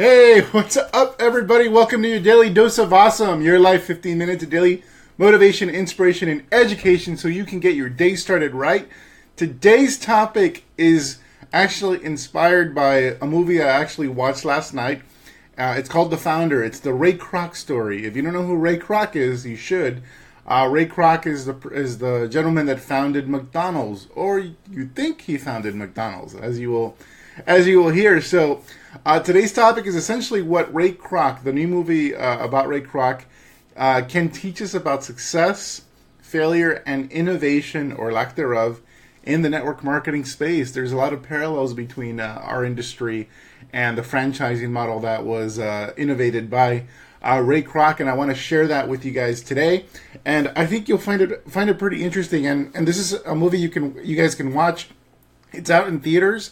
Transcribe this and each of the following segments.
Hey, what's up, everybody? Welcome to your daily dose of awesome. Your life 15 minutes of daily motivation, inspiration, and education so you can get your day started right. Today's topic is actually inspired by a movie I actually watched last night. It's called The Founder. It's the Ray Kroc story. If you don't know who Ray Kroc is, you should. Ray Kroc is the gentleman that founded McDonald's, or you think he founded McDonald's, as you will hear. So today's topic is essentially what Ray Kroc, the new movie about Ray Kroc, can teach us about success, failure, and innovation, or lack thereof, in the network marketing space. There's a lot of parallels between our industry and the franchising model that was innovated by Ray Kroc, and I want to share that with you guys today. And I think you'll find it pretty interesting. And this is a movie you guys can watch. It's out in theaters.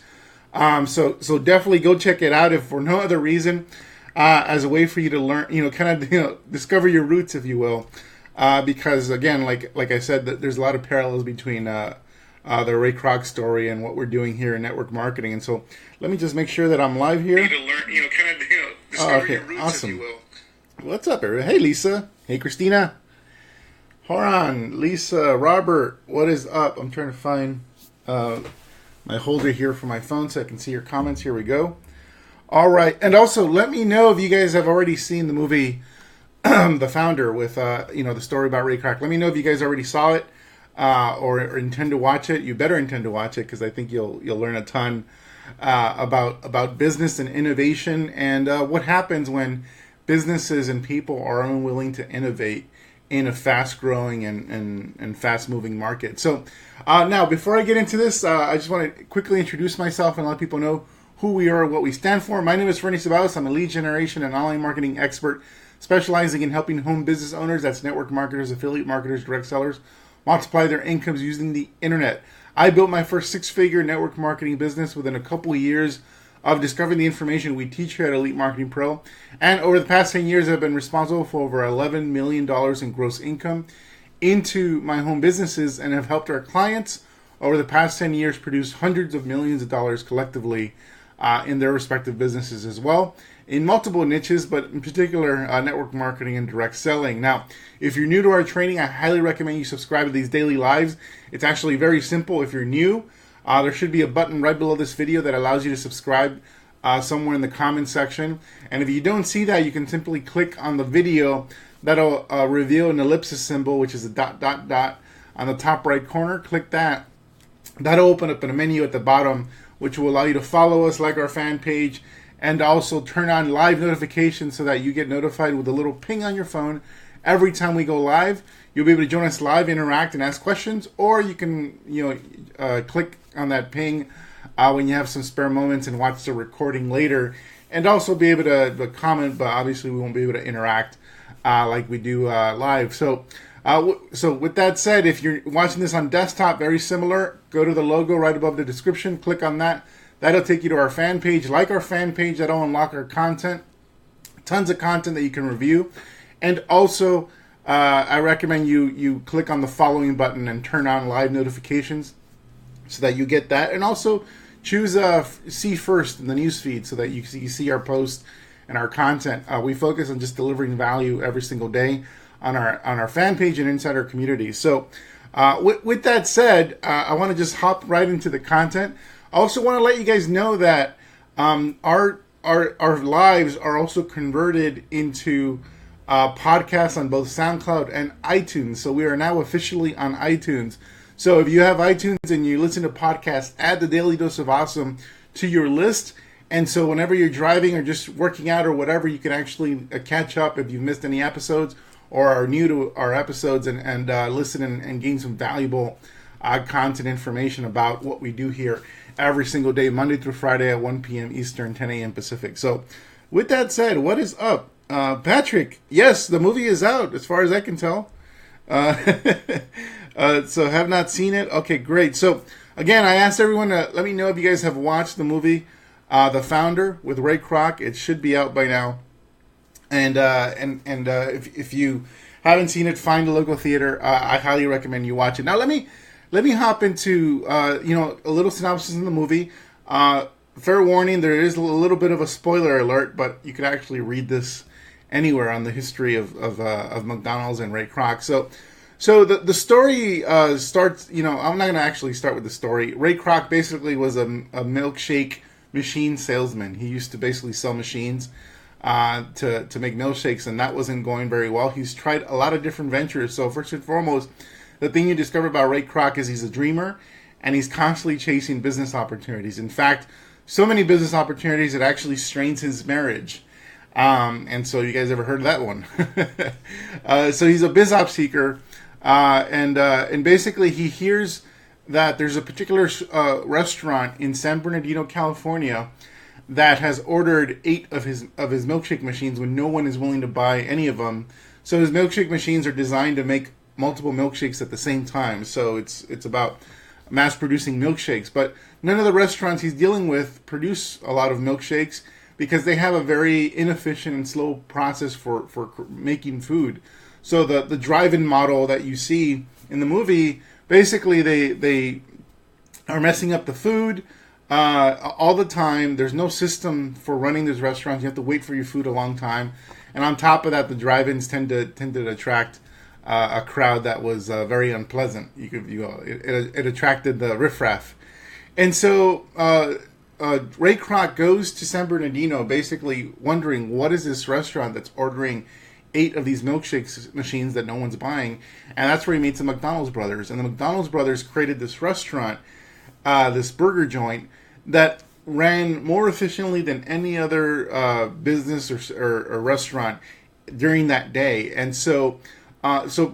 So definitely go check it out, if for no other reason, as a way for you to learn, kind of, discover your roots, if you will. Because again, like I said, there's a lot of parallels between the Ray Kroc story and what we're doing here in network marketing. And so let me just make sure that I'm live here. To learn, discover your roots, awesome. if you will. What's up, everybody? Hey, Lisa. Hey, Christina. Horan, Lisa, Robert. What is up? I'm trying to find my holder here for my phone so I can see your comments. Here we go. All right. And also, let me know if you guys have already seen the movie The Founder with, the story about Ray Kroc. Let me know if you guys already saw it or intend to watch it. You better intend to watch it, because I think you'll learn a ton about business and innovation, and what happens when businesses and people are unwilling to innovate in a fast-growing and fast-moving market. So now, before I get into this, I just want to quickly introduce myself and let people know who we are, what we stand for. My name is Fernie Ceballos. I'm a lead generation and online marketing expert specializing in helping home business owners, that's network marketers, affiliate marketers, direct sellers, multiply their incomes using the internet. I built my first six-figure network marketing business within a couple of years of discovering the information we teach here at Elite Marketing Pro. And over the past 10 years, I've been responsible for over $11 million in gross income into my home businesses, and have helped our clients over the past 10 years produce hundreds of millions of dollars collectively in their respective businesses as well, in multiple niches, but in particular network marketing and direct selling. Now, if you're new to our training, I highly recommend you subscribe to these daily lives. It's actually very simple. If you're new, there should be a button right below this video that allows you to subscribe somewhere in the comment section. And if you don't see that, you can simply click on the video. That'll reveal an ellipsis symbol, which is a ... on the top right corner. Click that. That'll open up a menu at the bottom, which will allow you to follow us, like our fan page, and also turn on live notifications so that you get notified with a little ping on your phone every time we go live. You'll be able to join us live, interact, and ask questions, or you can click on that ping when you have some spare moments and watch the recording later, and also be able to comment, but obviously we won't be able to interact like we do live. So with that said, if you're watching this on desktop, very similar, go to the logo right above the description, click on that. That'll take you to our fan page. Like our fan page, that'll unlock our content, tons of content that you can review. And also, I recommend you click on the following button and turn on live notifications so that you get that. And also choose see first in the news feed so that you see our posts and our content. We focus on just delivering value every single day on our fan page and inside our community. So with that said, I want to just hop right into the content. I also want to let you guys know that our lives are also converted into podcasts on both SoundCloud and iTunes. So we are now officially on iTunes. So if you have iTunes and you listen to podcasts, add the Daily Dose of Awesome to your list. And so whenever you're driving or just working out or whatever, you can actually catch up if you've missed any episodes or are new to our episodes and listen and gain some valuable content information about what we do here every single day, Monday through Friday at 1 p.m. Eastern, 10 a.m. Pacific. So with that said, what is up? Patrick, yes, the movie is out as far as I can tell. So have not seen it? Okay, great. So again, I asked everyone to let me know if you guys have watched the movie The Founder with Ray Kroc. It should be out by now. And if you haven't seen it, find a local theater. I highly recommend you watch it. Now let me hop into a little synopsis in the movie. fair warning, there is a little bit of a spoiler alert, but you could actually read this anywhere on the history of McDonald's and Ray Kroc. So the story starts. I'm not going to actually start with the story. Ray Kroc basically was a milkshake machine salesman. He used to basically sell machines to make milkshakes, and that wasn't going very well. He's tried a lot of different ventures. So first and foremost, the thing you discover about Ray Kroc is he's a dreamer, and he's constantly chasing business opportunities. In fact, so many business opportunities it actually strains his marriage. And so you guys ever heard of that one? So he's a biz op seeker, and basically he hears that there's a particular restaurant in San Bernardino, California, that has ordered 8 of his milkshake machines when no one is willing to buy any of them. So his milkshake machines are designed to make multiple milkshakes at the same time. So it's about mass producing milkshakes. But none of the restaurants he's dealing with produce a lot of milkshakes because they have a very inefficient and slow process for making food. So the drive-in model that you see in the movie, basically they are messing up the food all the time. There's no system for running these restaurants. You have to wait for your food a long time. And on top of that, the drive-ins tend to attract a crowd that was very unpleasant. It attracted the riffraff. And so Ray Kroc goes to San Bernardino basically wondering, what is this restaurant that's ordering 8 of these milkshakes machines that no one's buying? And that's where he meets the McDonald's brothers. And the McDonald's brothers created this restaurant, this burger joint, that ran more efficiently than any other business or restaurant during that day. And so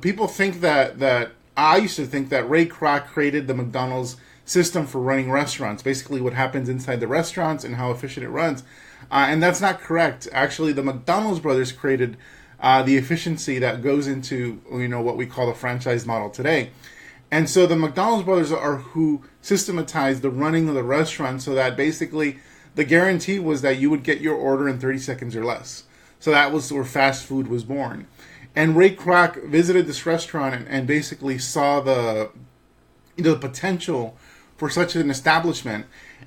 people think that I used to think that Ray Kroc created the McDonald's system for running restaurants, basically what happens inside the restaurants and how efficient it runs. And that's not correct. Actually, the McDonald's brothers created the efficiency that goes into what we call the franchise model today. And so the McDonald's brothers are who systematized the running of the restaurant, so that basically the guarantee was that you would get your order in 30 seconds or less. So that was where fast food was born. And Ray Kroc visited this restaurant and basically saw the potential for such an establishment.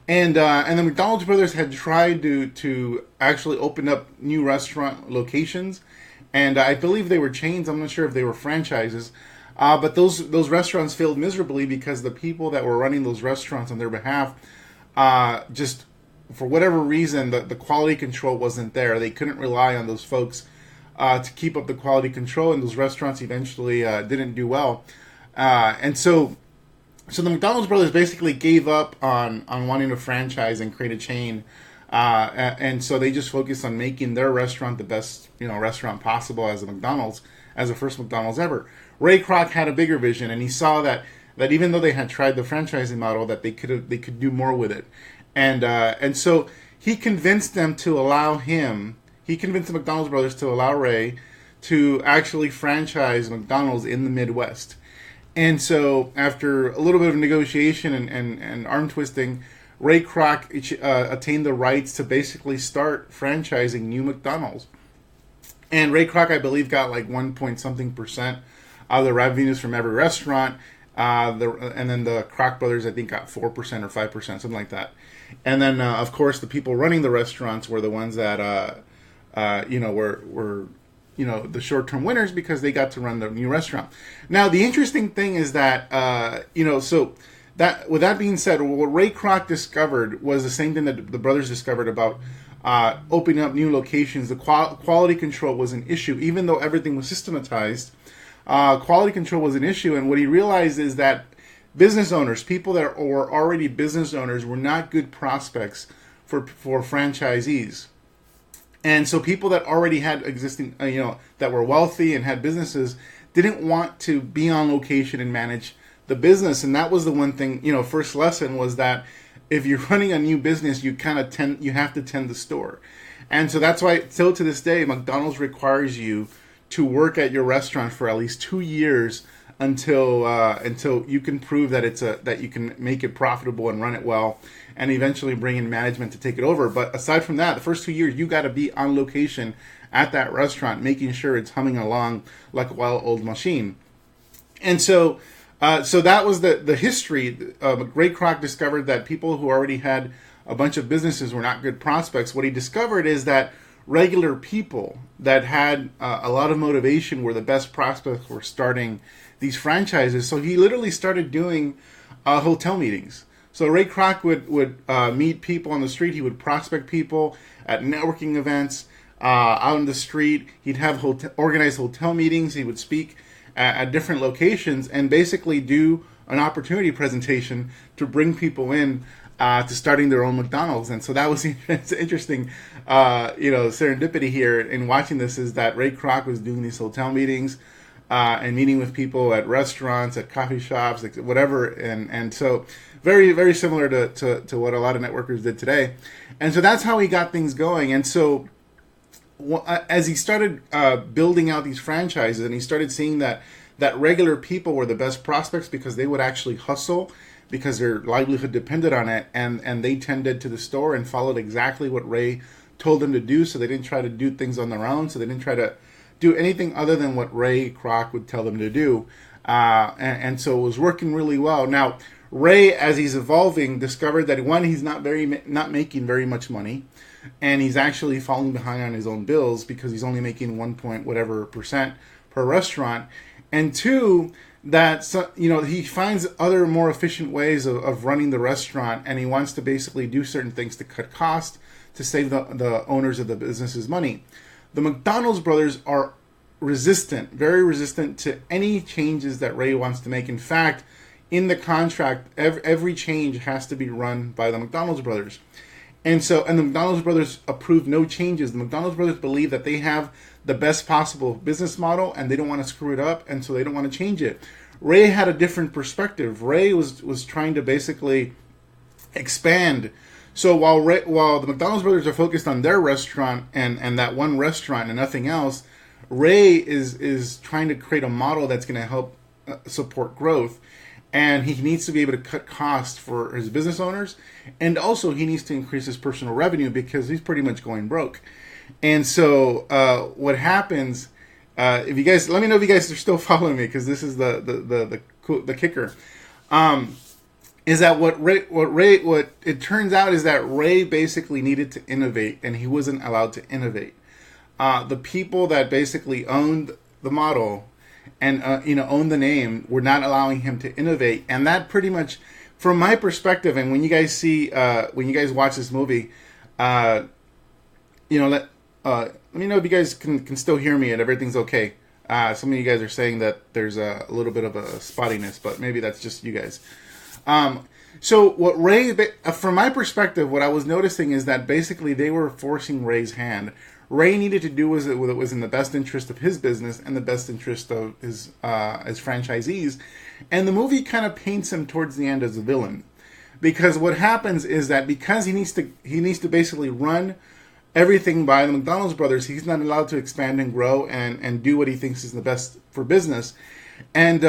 And the McDonald's brothers had tried to actually open up new restaurant locations. And I believe they were chains. I'm not sure if they were franchises. But those restaurants failed miserably because the people that were running those restaurants on their behalf, just for whatever reason, the quality control wasn't there. They couldn't rely on those folks to keep up the quality control, and those restaurants eventually didn't do well. And so the McDonald's brothers basically gave up on wanting to franchise and create a chain. And so they just focused on making their restaurant the best restaurant possible as the first McDonald's ever. Ray Kroc had a bigger vision, and he saw that even though they had tried the franchising model, that they could do more with it. And so he convinced them to allow him. He convinced the McDonald's brothers to allow Ray to actually franchise McDonald's in the Midwest. And so after a little bit of negotiation and arm twisting, Ray Kroc attained the rights to basically start franchising new McDonald's. And Ray Kroc, I believe, got like 1% of the revenues from every restaurant. And then the Kroc brothers, I think, got 4% or 5%, something like that. And then, of course, the people running the restaurants were the ones that, were the short-term winners because they got to run the new restaurant. Now, the interesting thing is that, with that being said, what Ray Kroc discovered was the same thing that the brothers discovered about opening up new locations. The quality control was an issue, even though everything was systematized. Quality control was an issue, and what he realized is that business owners, people that were already business owners, were not good prospects for franchisees. And so people that already had existing, that were wealthy and had businesses, didn't want to be on location and manage the business. And that was the one thing, first lesson was that if you're running a new business, you have to tend the store. And so that's why, still to this day, McDonald's requires you to work at your restaurant for at least 2 years until you can prove that that you can make it profitable and run it well, and eventually bring in management to take it over. But aside from that, the first 2 years you got to be on location at that restaurant, making sure it's humming along like a well-oiled machine. And so that was the history. Ray Kroc discovered that people who already had a bunch of businesses were not good prospects, what he discovered is that regular people that had a lot of motivation were the best prospects for starting these franchises. So he literally started doing hotel meetings. So Ray Kroc would meet people on the street. He would prospect people at networking events out on the street. He'd have organized hotel meetings. He would speak at different locations and basically do an opportunity presentation to bring people in to starting their own McDonald's. And so that was it's interesting, serendipity here in watching this is that Ray Kroc was doing these hotel meetings and meeting with people at restaurants, at coffee shops, whatever. And so very, very similar to what a lot of networkers did today. And so that's how he got things going. And so as he started building out these franchises and he started seeing that regular people were the best prospects because they would actually hustle because their livelihood depended on it, and they tended to the store and followed exactly what Ray told them to do, so they didn't try to do things on their own, so they didn't try to do anything other than what Ray Kroc would tell them to do, and so it was working really well. Now, Ray, as he's evolving, discovered that one, he's not making very much money, and he's actually falling behind on his own bills because he's only making 1 point whatever percent per restaurant, and two, that he finds other more efficient ways of running the restaurant, and he wants to basically do certain things to cut costs to save the owners of the businesses money. The McDonald's brothers are very resistant to any changes that Ray wants to make. In fact, in the contract, every change has to be run by the McDonald's brothers. And the McDonald's brothers approve no changes. The McDonald's brothers believe that they have the best possible business model and they don't want to screw it up, and so they don't want to change it. Ray had a different perspective. Ray was trying to basically expand. So while the McDonald's brothers are focused on their restaurant and that one restaurant and nothing else, Ray is trying to create a model that's going to help support growth. And he needs to be able to cut costs for his business owners. And also he needs to increase his personal revenue because he's pretty much going broke. And so what happens, if you guys, let me know if you guys are still following me, because this is the kicker, is that what it turns out is that Ray basically needed to innovate and he wasn't allowed to innovate. The people that basically owned the model and own the name, we're not allowing him to innovate. And that pretty much, from my perspective, and when you guys watch this movie, let me know if you guys can still hear me and everything's okay. Some of you guys are saying that there's a little bit of a spottiness, but maybe that's just you guys. So what Ray, from my perspective, what I was noticing is that basically they were forcing Ray's hand. Ray needed to do what was in the best interest of his business and the best interest of his franchisees. And the movie kind of paints him towards the end as a villain, because what happens is that because he needs to basically run everything by the McDonald's brothers, he's not allowed to expand and grow and do what he thinks is the best for business. And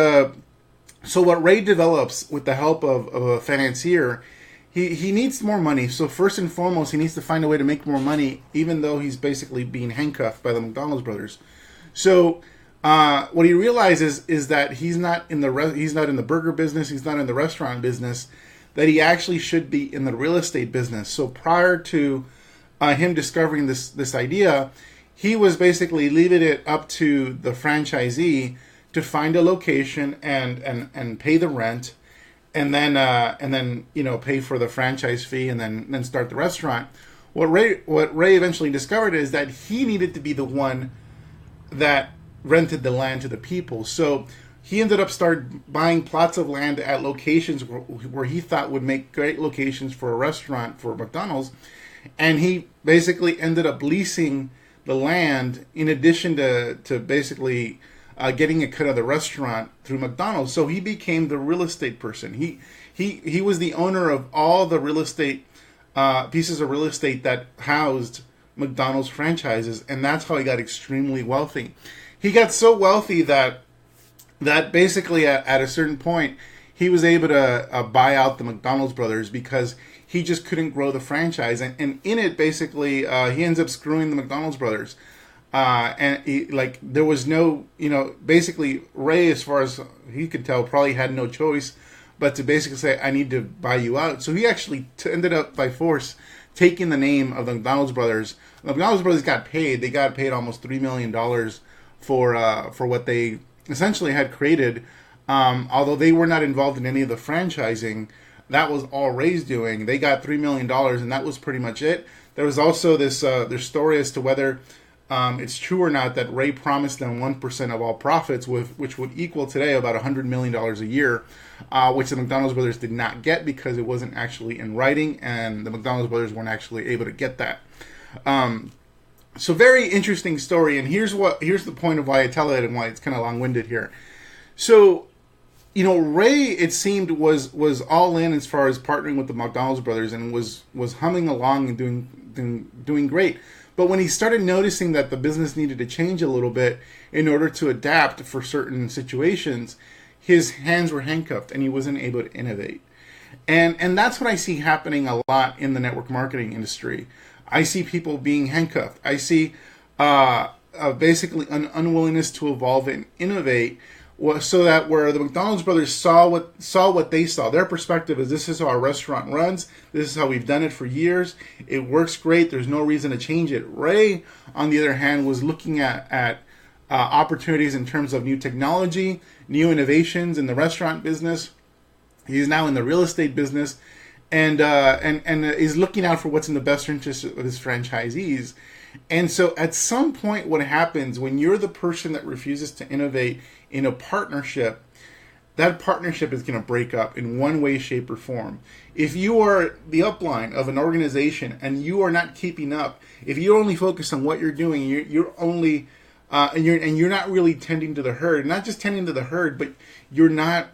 so what Ray develops with the help of a financier, he needs more money. So first and foremost, he needs to find a way to make more money, even though he's basically being handcuffed by the McDonald's brothers. So what he realizes is that he's not in the burger business, he's not in the restaurant business, that he actually should be in the real estate business. So prior to him discovering this idea, he was basically leaving it up to the franchisee to find a location and pay the rent, and then pay for the franchise fee, and then start the restaurant. What Ray eventually discovered is that he needed to be the one that rented the land to the people. So he ended up buying plots of land at locations where he thought would make great locations for a restaurant for McDonald's, and he basically ended up leasing the land in addition to basically getting a cut of the restaurant through McDonald's. So he became the real estate person. He was the owner of all the real estate pieces of real estate that housed McDonald's franchises, and that's how he got extremely wealthy. He got so wealthy that basically at a certain point he was able to buy out the McDonald's brothers because he just couldn't grow the franchise, and in it basically he ends up screwing the McDonald's brothers. There was no, basically Ray, as far as he could tell, probably had no choice but to basically say, I need to buy you out. So he actually ended up by force taking the name of the McDonald's brothers. The McDonald's brothers got paid. They got paid almost $3 million for what they essentially had created. Although they were not involved in any of the franchising, that was all Ray's doing. They got $3 million, and that was pretty much it. There was also this their story as to whether it's true or not that Ray promised them 1% of all profits, which would equal today about $100 million a year, which the McDonald's brothers did not get because it wasn't actually in writing, and the McDonald's brothers weren't actually able to get that. So very interesting story, and here's the point of why I tell it and why it's kind of long-winded here. So, Ray, it seemed, was all in as far as partnering with the McDonald's brothers and was humming along and doing great. But when he started noticing that the business needed to change a little bit in order to adapt for certain situations, his hands were handcuffed and he wasn't able to innovate. And that's what I see happening a lot in the network marketing industry. I see people being handcuffed. I see basically an unwillingness to evolve and innovate, so that where the McDonald's brothers saw what they saw. Their perspective is, this is how our restaurant runs. This is how we've done it for years. It works great. There's no reason to change it. Ray, on the other hand, was looking at opportunities in terms of new technology, new innovations in the restaurant business. He's now in the real estate business, and is looking out for what's in the best interest of his franchisees. And so at some point, what happens when you're the person that refuses to innovate in a partnership, that partnership is going to break up in one way, shape, or form. If you are the upline of an organization and you are not keeping up, if you're only focused on what you're doing, you're only and you're not really tending to the herd, not just tending to the herd, but you're not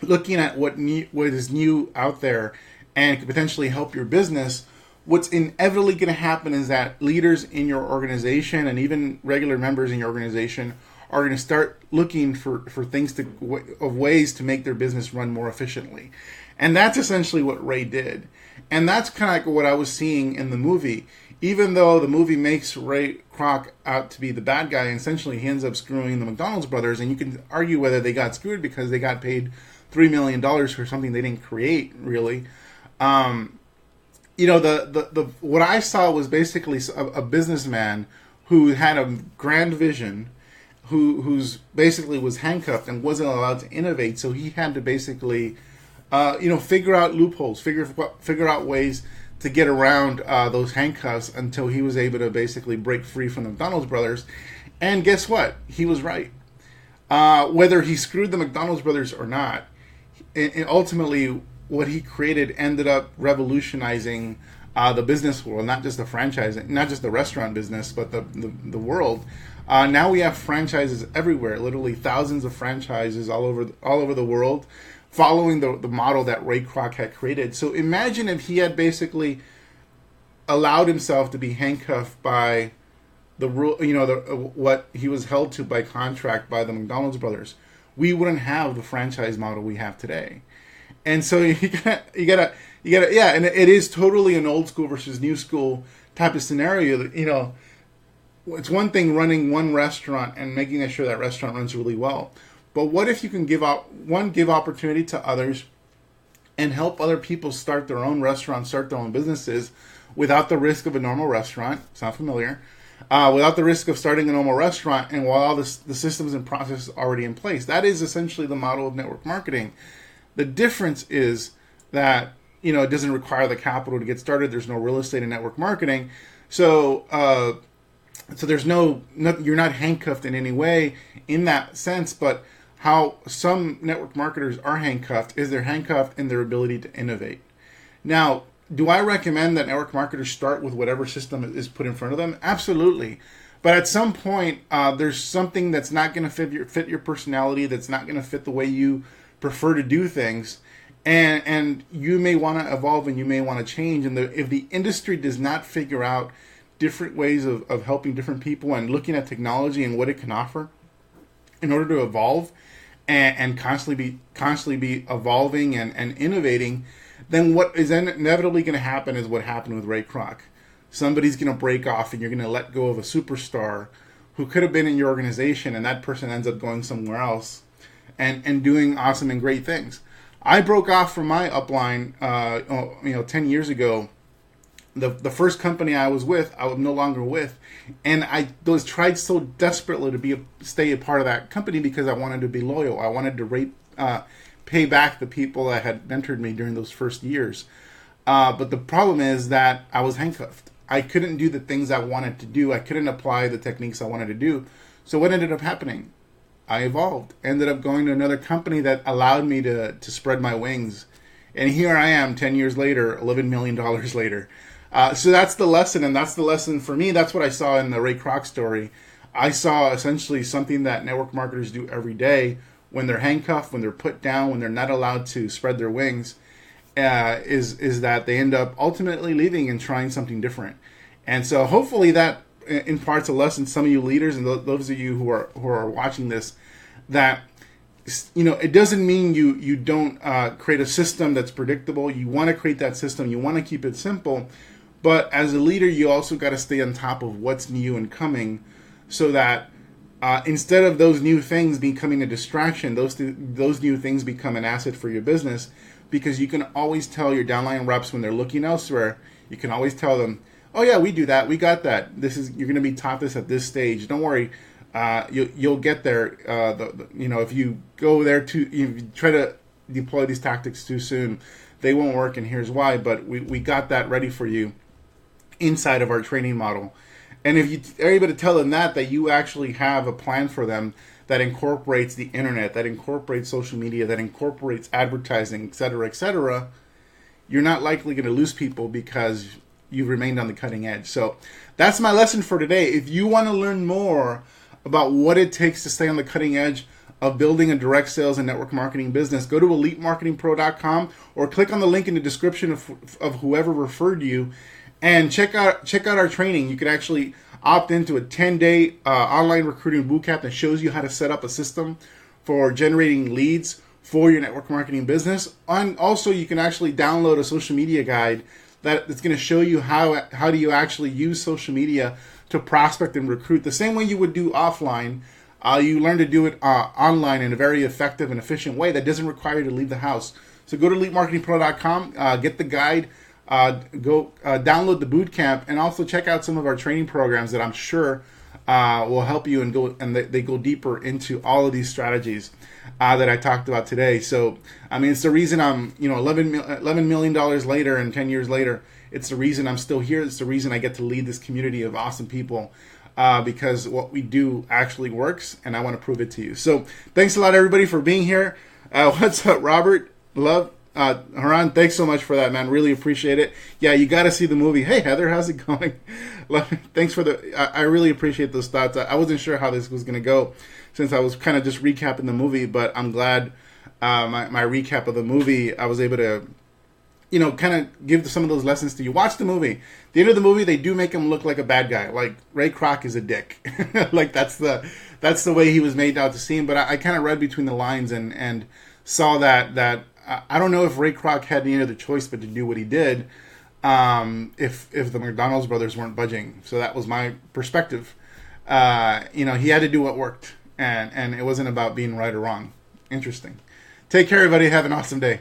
looking at what is new out there and could potentially help your business. What's inevitably going to happen is that leaders in your organization and even regular members in your organization are going to start looking for things of ways to make their business run more efficiently. And that's essentially what Ray did. And that's kind of like what I was seeing in the movie. Even though the movie makes Ray Kroc out to be the bad guy, and essentially he ends up screwing the McDonald's brothers, and you can argue whether they got screwed because they got paid $3 million for something they didn't create, really. The what I saw was basically a businessman who had a grand vision, who's basically was handcuffed and wasn't allowed to innovate. So he had to basically, figure out loopholes, figure out ways to get around those handcuffs until he was able to basically break free from the McDonald's brothers. And guess what? He was right. Whether he screwed the McDonald's brothers or not, and ultimately what he created ended up revolutionizing the business world, not just the franchising, not just the restaurant business, but the world. Now we have franchises everywhere, literally thousands of franchises all over the world, following the model that Ray Kroc had created. So imagine if he had basically allowed himself to be handcuffed by the rule, what he was held to by contract by the McDonald's brothers. We wouldn't have the franchise model we have today. And so you gotta, yeah, and it is totally an old school versus new school type of scenario. That, it's one thing running one restaurant and making sure that restaurant runs really well, but what if you can give opportunity to others and help other people start their own restaurants, start their own businesses without the risk of a normal restaurant? Sound familiar? Without the risk of starting a normal restaurant, and while all the systems and processes are already in place. That is essentially the model of network marketing. The difference is that, it doesn't require the capital to get started. There's no real estate in network marketing. So there's you're not handcuffed in any way in that sense, but how some network marketers are handcuffed is they're handcuffed in their ability to innovate. Now, do I recommend that network marketers start with whatever system is put in front of them? Absolutely. But at some point, there's something that's not going to fit your personality, that's not going to fit the way you prefer to do things, and you may want to evolve and you may want to change. And if the industry does not figure out different ways of helping different people and looking at technology and what it can offer in order to evolve and constantly be evolving and innovating, then what is inevitably going to happen is what happened with Ray Kroc. Somebody's going to break off and you're going to let go of a superstar who could have been in your organization, and that person ends up going somewhere else and doing awesome and great things. I broke off from my upline, 10 years ago. The first company I was with, I was no longer with, and I was tried so desperately to stay a part of that company because I wanted to be loyal. I wanted to pay back the people that had mentored me during those first years. But the problem is that I was handcuffed. I couldn't do the things I wanted to do. I couldn't apply the techniques I wanted to do. So what ended up happening? I evolved. Ended up going to another company that allowed me to spread my wings. And here I am 10 years later, $11 million later. So that's the lesson, and that's the lesson for me. That's what I saw in the Ray Kroc story. I saw essentially something that network marketers do every day when they're handcuffed, when they're put down, when they're not allowed to spread their wings, is that they end up ultimately leaving and trying something different. And so hopefully that imparts a lesson to some of you leaders and those of you who are watching this, that it doesn't mean you don't create a system that's predictable. You want to create that system. You want to keep it simple. But as a leader, you also got to stay on top of what's new and coming, so that instead of those new things becoming a distraction, those new things become an asset for your business, because you can always tell your downline reps when they're looking elsewhere. You can always tell them, "Oh yeah, we do that. We got that. You're going to be taught this at this stage. Don't worry, you'll get there." If you go there if you try to deploy these tactics too soon, they won't work. And here's why. But we got that ready for you inside of our training model. And if you are able to tell them that you actually have a plan for them that incorporates the internet, that incorporates social media, that incorporates advertising, et cetera, you're not likely going to lose people because you've remained on the cutting edge. So that's my lesson for today. If you want to learn more about what it takes to stay on the cutting edge of building a direct sales and network marketing business, go to elitemarketingpro.com or click on the link in the description of whoever referred you, and check out our training. You could actually opt into a 10-day online recruiting bootcamp that shows you how to set up a system for generating leads for your network marketing business. And also, you can actually download a social media guide that's going to show you how do you actually use social media to prospect and recruit the same way you would do offline. You learn to do it online in a very effective and efficient way that doesn't require you to leave the house. So go to elitemarketingpro.com, get the guide, go download the bootcamp, and also check out some of our training programs that I'm sure will help you and they go deeper into all of these strategies that I talked about today. So, I mean, it's the reason I'm, $11 million later and 10 years later, it's the reason I'm still here. It's the reason I get to lead this community of awesome people, because what we do actually works, and I want to prove it to you. So thanks a lot, everybody, for being here. What's up, Robert? Love. Haran, thanks so much for that, man. Really appreciate it. Yeah, you got to see the movie. Hey, Heather, how's it going? Thanks for I really appreciate those thoughts. I wasn't sure how this was going to go since I was kind of just recapping the movie, but I'm glad my recap of the movie, I was able to, kind of give some of those lessons to you. Watch the movie. At the end of the movie, they do make him look like a bad guy. Like, Ray Kroc is a dick. Like, that's the way he was made out to seem. But I kind of read between the lines and saw that I don't know if Ray Kroc had any other choice but to do what he did, if the McDonald's brothers weren't budging. So that was my perspective. He had to do what worked, and it wasn't about being right or wrong. Interesting. Take care, everybody. Have an awesome day.